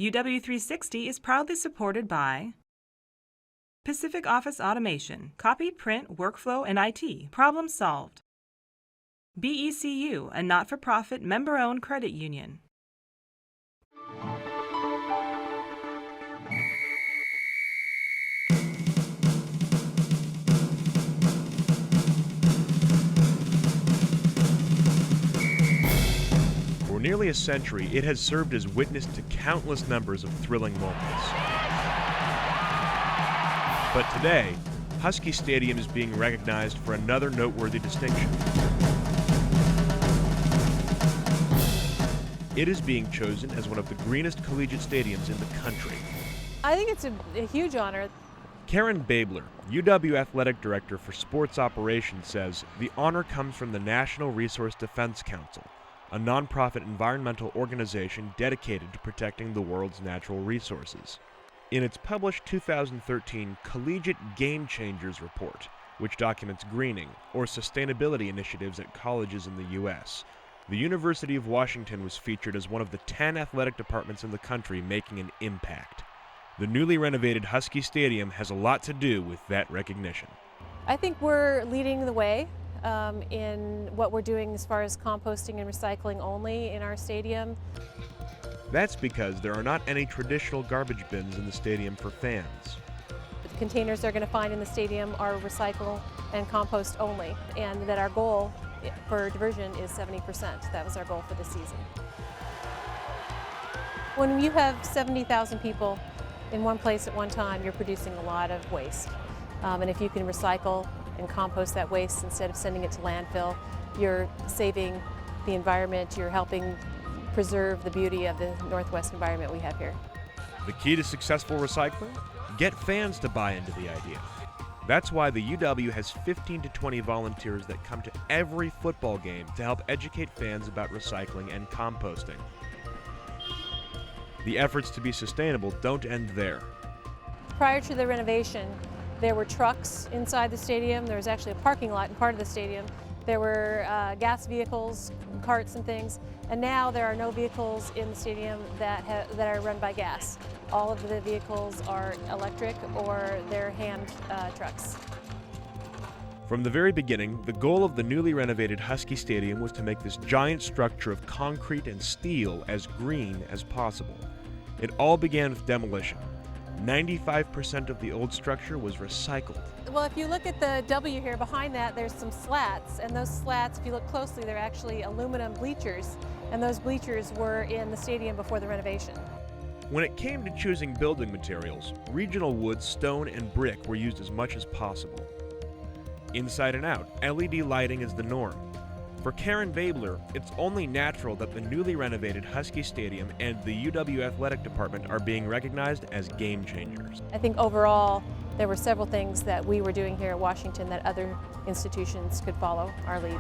UW360 is proudly supported by Pacific Office Automation, Copy, Print, Workflow, and IT. Problem solved. BECU, a not-for-profit member-owned credit union. For nearly a century, it has served as witness to countless numbers of thrilling moments. But today, Husky Stadium is being recognized for another noteworthy distinction. It is being chosen as one of the greenest collegiate stadiums in the country. I think it's a huge honor. Karen Babler, UW Athletic Director for Sports Operations, says the honor comes from the National Resource Defense Council, a nonprofit environmental organization dedicated to protecting the world's natural resources. In its published 2013 Collegiate Game Changers report, which documents greening or sustainability initiatives at colleges in the U.S., the University of Washington was featured as one of the 10 athletic departments in the country making an impact. The newly renovated Husky Stadium has a lot to do with that recognition. I think we're leading the way in what we're doing as far as composting and recycling only in our stadium. That's because there are not any traditional garbage bins in the stadium for fans. The containers they're going to find in the stadium are recycle and compost only, and that our goal for diversion is 70%. That was our goal for this season. When you have 70,000 people in one place at one time, you're producing a lot of waste. And if you can recycle and compost that waste instead of sending it to landfill, you're saving the environment, you're helping preserve the beauty of the Northwest environment we have here. The key to successful recycling? Get fans to buy into the idea. That's why the UW has 15 to 20 volunteers that come to every football game to help educate fans about recycling and composting. The efforts to be sustainable don't end there. Prior to the renovation, there were trucks inside the stadium. There was actually a parking lot in part of the stadium. There were gas vehicles, carts and things, and now there are no vehicles in the stadium that are run by gas. All of the vehicles are electric or they're hand trucks. From the very beginning, the goal of the newly renovated Husky Stadium was to make this giant structure of concrete and steel as green as possible. It all began with demolition. 95% of the old structure was recycled. Well, if you look at the W here behind that, there's some slats, and those slats, if you look closely, they're actually aluminum bleachers, and those bleachers were in the stadium before the renovation. When it came to choosing building materials, regional wood, stone, and brick were used as much as possible. Inside and out, LED lighting is the norm. For Karen Babler, it's only natural that the newly renovated Husky Stadium and the UW Athletic Department are being recognized as game changers. I think overall, there were several things that we were doing here at Washington that other institutions could follow our lead.